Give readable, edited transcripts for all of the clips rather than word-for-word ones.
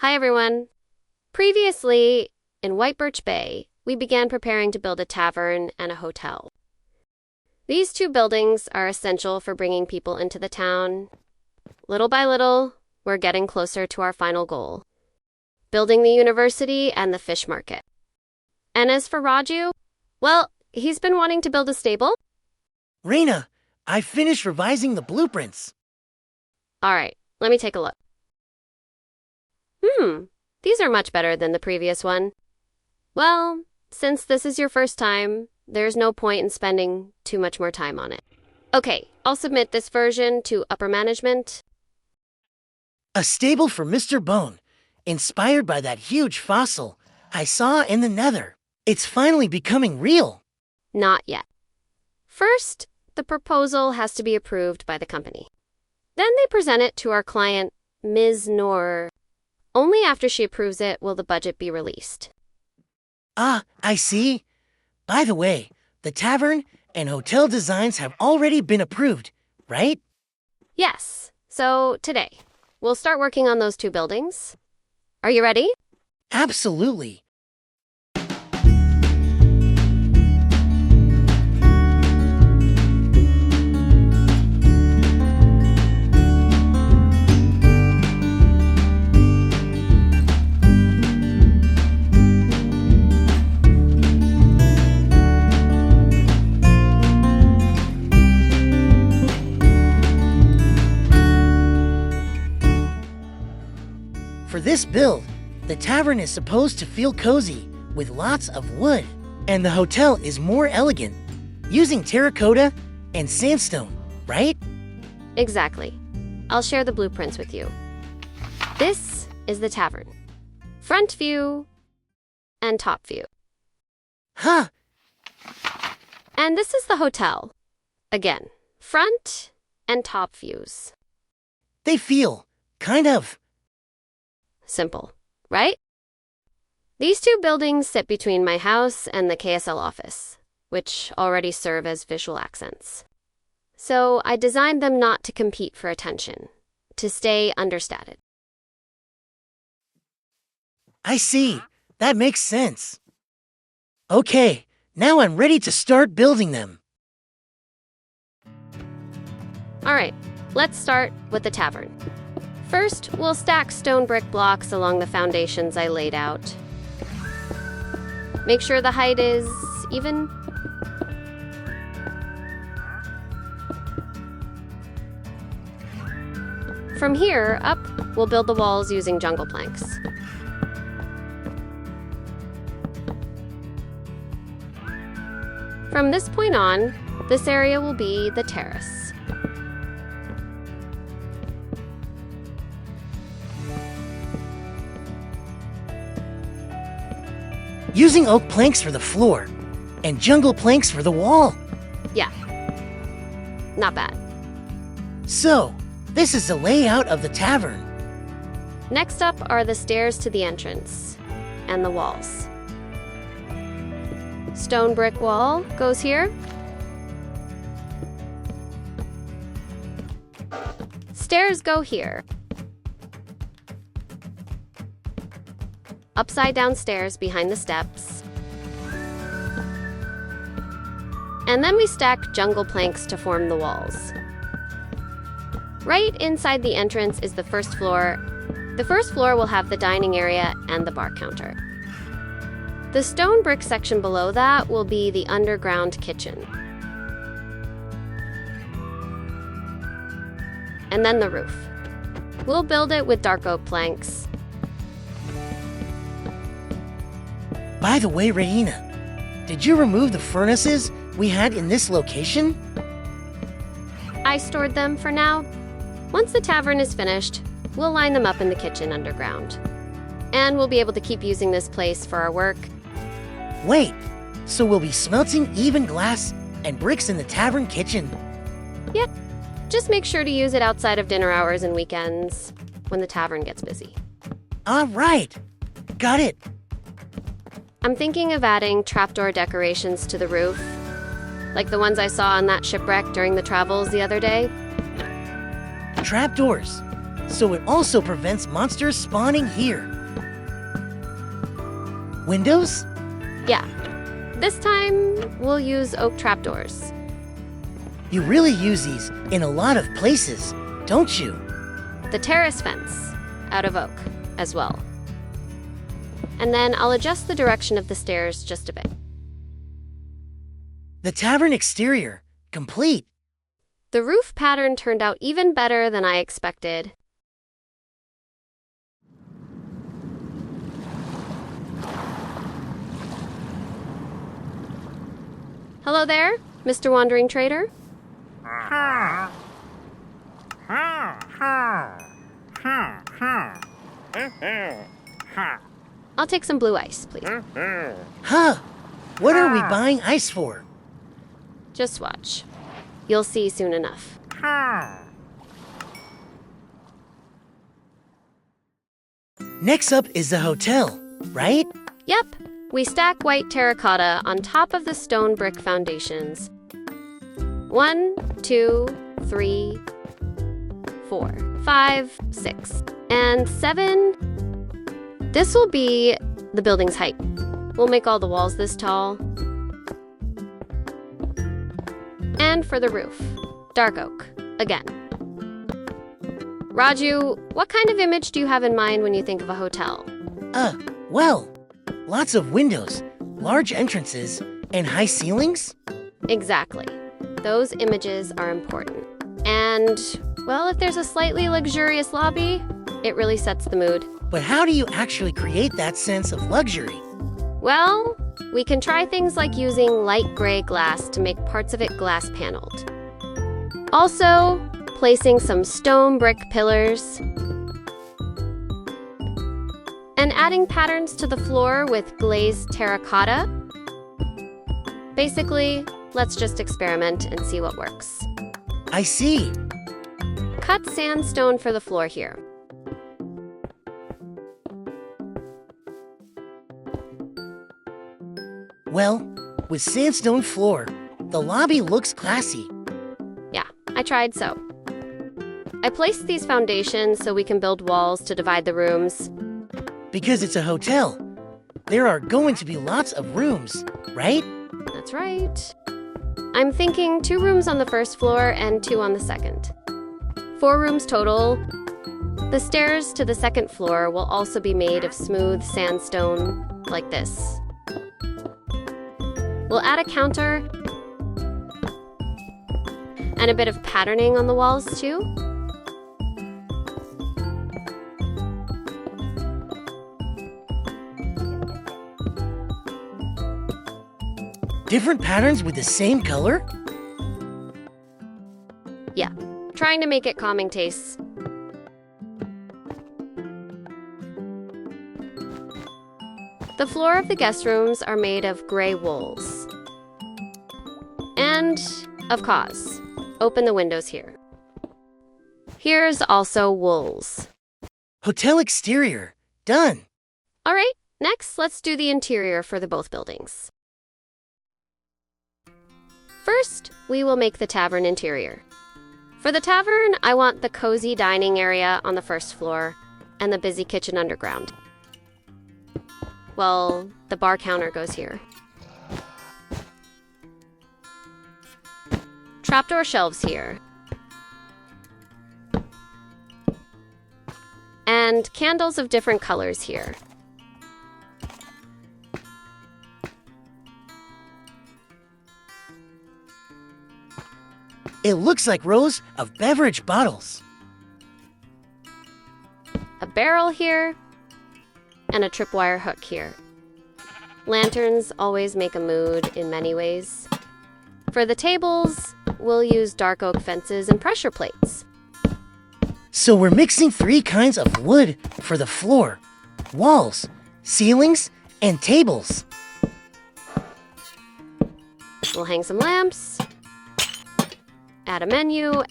Hi everyone. Previously, in Whitebirch Bay, we began preparing to build a tavern and a hotel. These two buildings are essential for bringing people into the town. Little by little, we're getting closer to our final goal, building the university and the fish market. And as for Raju, well, he's been wanting to build a stable. Reina, I finished revising the blueprints. All right, let me take a look. These are much better than the previous one. Well, since this is your first time, there's no point in spending too much more time on it. Okay, I'll submit this version to upper management. A stable for Mr. Bone, inspired by that huge fossil I saw in the Nether. It's finally becoming real. Not yet. First, the proposal has to be approved by the company. Then they present it to our client, Ms. Noor. Only after she approves it will the budget be released. Ah, I see. By the way, the tavern and hotel designs have already been approved, right? Yes. So today, we'll start working on those two buildings. Are you ready? Absolutely. For this build, the tavern is supposed to feel cozy with lots of wood, and the hotel is more elegant, using terracotta and sandstone, right? Exactly. I'll share the blueprints with you. This is the tavern. Front view and top view. Huh, And this is the hotel. Again, front and top views. they feel kind of. Simple, right? These two buildings sit between my house and the KSL office, which already serve as visual accents. So I designed them not to compete for attention, to stay understated. I see. That makes sense. Okay, now I'm ready to start building them. All right, let's start with the tavern. First, we'll stack stone brick blocks along the foundations I laid out. Make sure the height is even. From here up, we'll build the walls using jungle planks. From this point on, this area will be the terrace. Using oak planks for the floor and jungle planks for the wall. Yeah, not bad. So, this is the layout of the tavern. Next up are the stairs to the entrance and the walls. Stone brick wall goes here. Stairs go here. Upside down stairs behind the steps. And then we stack jungle planks to form the walls. Right inside the entrance is the first floor. The first floor will have the dining area and the bar counter. The stone brick section below that will be the underground kitchen. And then the roof. We'll build it with dark oak planks. By the way, Reina, did you remove the furnaces we had in this location? I stored them for now. Once the tavern is finished, we'll line them up in the kitchen underground. And we'll be able to keep using this place for our work. Wait, so we'll be smelting even glass and bricks in the tavern kitchen? Yep. Just make sure to use it outside of dinner hours and weekends, when the tavern gets busy. All right, got it. I'm thinking of adding trapdoor decorations to the roof, like the ones I saw on that shipwreck during the travels the other day. Trapdoors. so it also prevents monsters spawning here. Windows? Yeah. This time, we'll use oak trapdoors. You really use these in a lot of places, don't you? The terrace fence, out of oak, as well. And then I'll adjust the direction of the stairs just a bit. The tavern exterior, complete. The roof pattern turned out even better than I expected. Hello there, Mr. Wandering Trader. I'll take some blue ice, please. Huh? What are we buying ice for? Just watch. You'll see soon enough. Next up is the hotel, right? Yep, we stack white terracotta on top of the stone brick foundations. 1, 2, 3, 4, 5, 6, and 7. This will be the building's height. We'll make all the walls this tall. And for the roof, dark oak, again. Raju, what kind of image do you have in mind when you think of a hotel? Well, lots of windows, large entrances, and high ceilings? Exactly. Those images are important. And, well, if there's a slightly luxurious lobby, it really sets the mood. But how do you actually create that sense of luxury? Well, we can try things like using light gray glass to make parts of it glass paneled. Also, placing some stone brick pillars. And adding patterns to the floor with glazed terracotta. Basically, let's just experiment and see what works. I see. Cut sandstone for the floor here. Well, with sandstone floor, the lobby looks classy. Yeah, I tried so. I placed these foundations so we can build walls to divide the rooms. Because it's a hotel, there are going to be lots of rooms, right? That's right. I'm thinking 2 rooms on the first floor and 2 on the second. 4 rooms total. The stairs to the second floor will also be made of smooth sandstone, like this. We'll add a counter and a bit of patterning on the walls too. Different patterns with the same color? Yeah, trying to make it calming tastes. The floor of the guest rooms are made of gray wools. And of cause. Open the windows here. Here's also wools. Hotel exterior, done. All right, next let's do the interior for the both buildings. First, we will make the tavern interior. For the tavern, I want the cozy dining area on the first floor and the busy kitchen underground. Well, the bar counter goes here. Trapdoor shelves here. And candles of different colors here. It looks like rows of beverage bottles. A barrel here, and a tripwire hook here. Lanterns always make a mood in many ways. For the tables, we'll use dark oak fences and pressure plates. So we're mixing 3 kinds of wood for the floor, walls, ceilings, and tables. We'll hang some lamps, add a menu,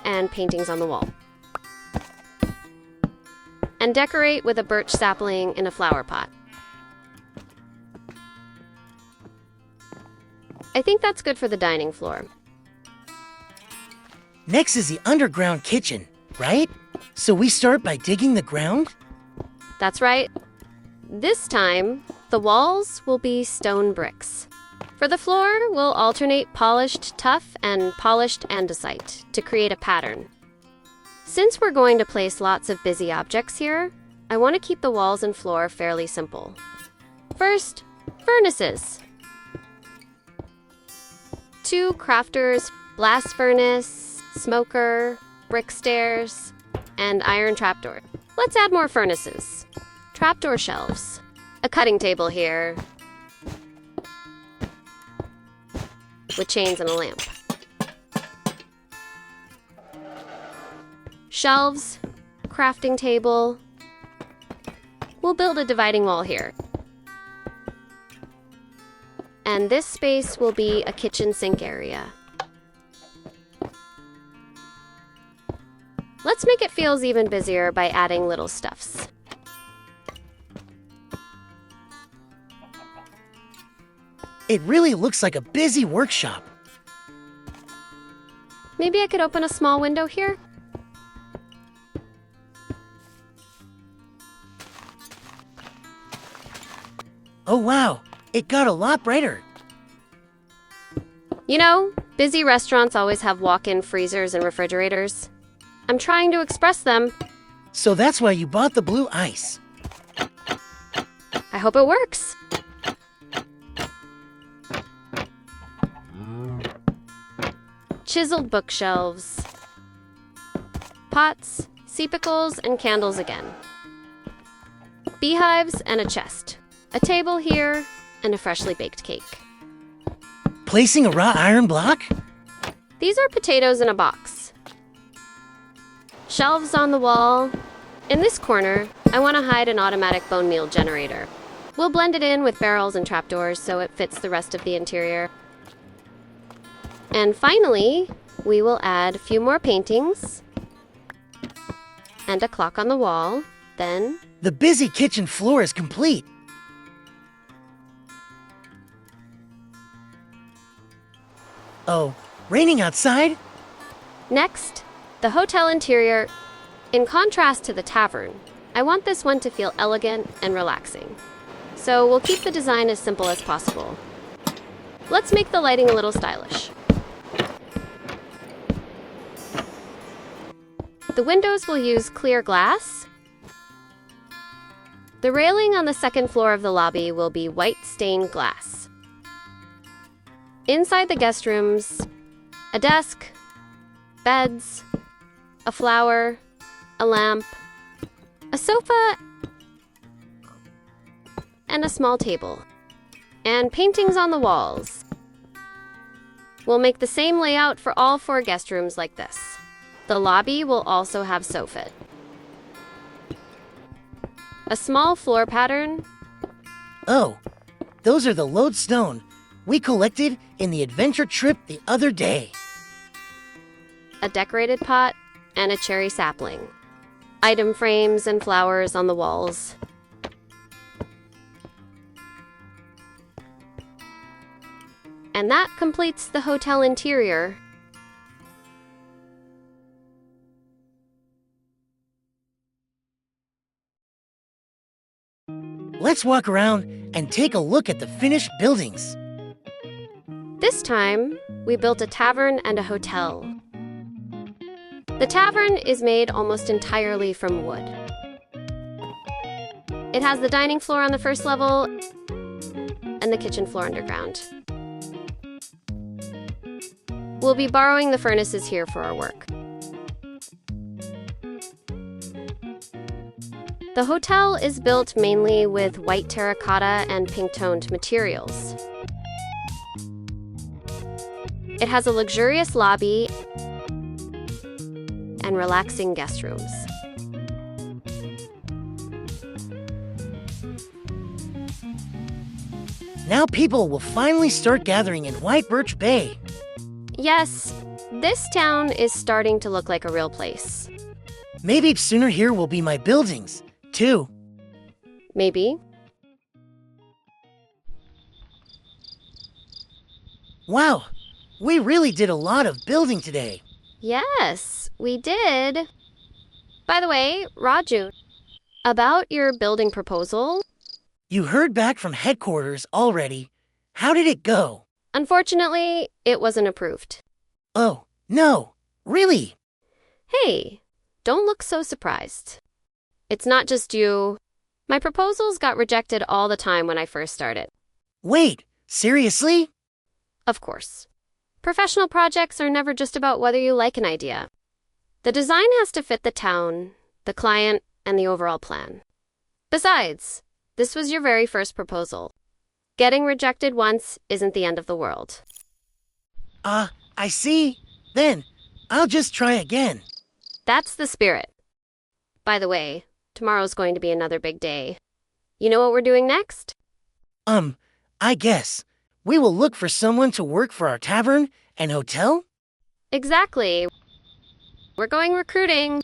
and paintings on the wall. And decorate with a birch sapling in a flower pot. I think that's good for the dining floor. Next is the underground kitchen, right? So we start by digging the ground? That's right. This time, the walls will be stone bricks. For the floor, we'll alternate polished tuff and polished andesite to create a pattern. Since we're going to place lots of busy objects here, I want to keep the walls and floor fairly simple. First, furnaces. 2 crafters, blast furnace, smoker, brick stairs, and iron trapdoor. Let's add more furnaces. Trapdoor shelves. A cutting table here, with chains and a lamp. Shelves, crafting table. We'll build a dividing wall here. And this space will be a kitchen sink area. Let's make it feel even busier by adding little stuffs. It really looks like a busy workshop. Maybe I could open a small window here? Oh wow, it got a lot brighter. You know, busy restaurants always have walk-in freezers and refrigerators. I'm trying to express them. So that's why you bought the blue ice. I hope it works. Chiseled bookshelves. Pots, sepicles, and candles again. Beehives and a chest. A table here, and a freshly baked cake. Placing a raw iron block? These are potatoes in a box. Shelves on the wall. In this corner, I want to hide an automatic bone meal generator. We'll blend it in with barrels and trapdoors so it fits the rest of the interior. And finally, we will add a few more paintings and a clock on the wall. Then, the busy kitchen floor is complete. Oh, raining outside? next, the hotel interior. In contrast to the tavern, I want this one to feel elegant and relaxing. So we'll keep the design as simple as possible. Let's make the lighting a little stylish. The windows will use clear glass. The railing on the second floor of the lobby will be white stained glass. Inside the guest rooms, a desk, beds, a flower, a lamp, a sofa, and a small table, and paintings on the walls. We'll make the same layout for all 4 guest rooms like this. The lobby will also have soffit. A small floor pattern. Oh, those are the lodestone we collected in the adventure trip the other day. A decorated pot, and a cherry sapling. Item frames and flowers on the walls. And that completes the hotel interior. Let's walk around and take a look at the finished buildings. This time, we built a tavern and a hotel. The tavern is made almost entirely from wood. It has the dining floor on the first level and the kitchen floor underground. We'll be borrowing the furnaces here for our work. The hotel is built mainly with white terracotta and pink-toned materials. It has a luxurious lobby and relaxing guest rooms. Now people will finally start gathering in Whitebirch Bay. Yes, this town is starting to look like a real place. Maybe sooner here will be my buildings, too. Maybe. Wow, we really did a lot of building today. Yes, we did. By the way, Raju, about your building proposal, You heard back from headquarters already. How did it go? unfortunately, it wasn't approved. Oh, no. Really? Hey, don't look so surprised. It's not just you. My proposals got rejected all the time when I first started. Wait, seriously? Of course. Professional projects are never just about whether you like an idea. The design has to fit the town, the client, and the overall plan. Besides, this was your very first proposal. Getting rejected once isn't the end of the world. I see. Then, I'll just try again. That's the spirit. By the way, tomorrow's going to be another big day. You know what we're doing next? I guess. We will look for someone to work for our tavern and hotel? Exactly. We're going recruiting.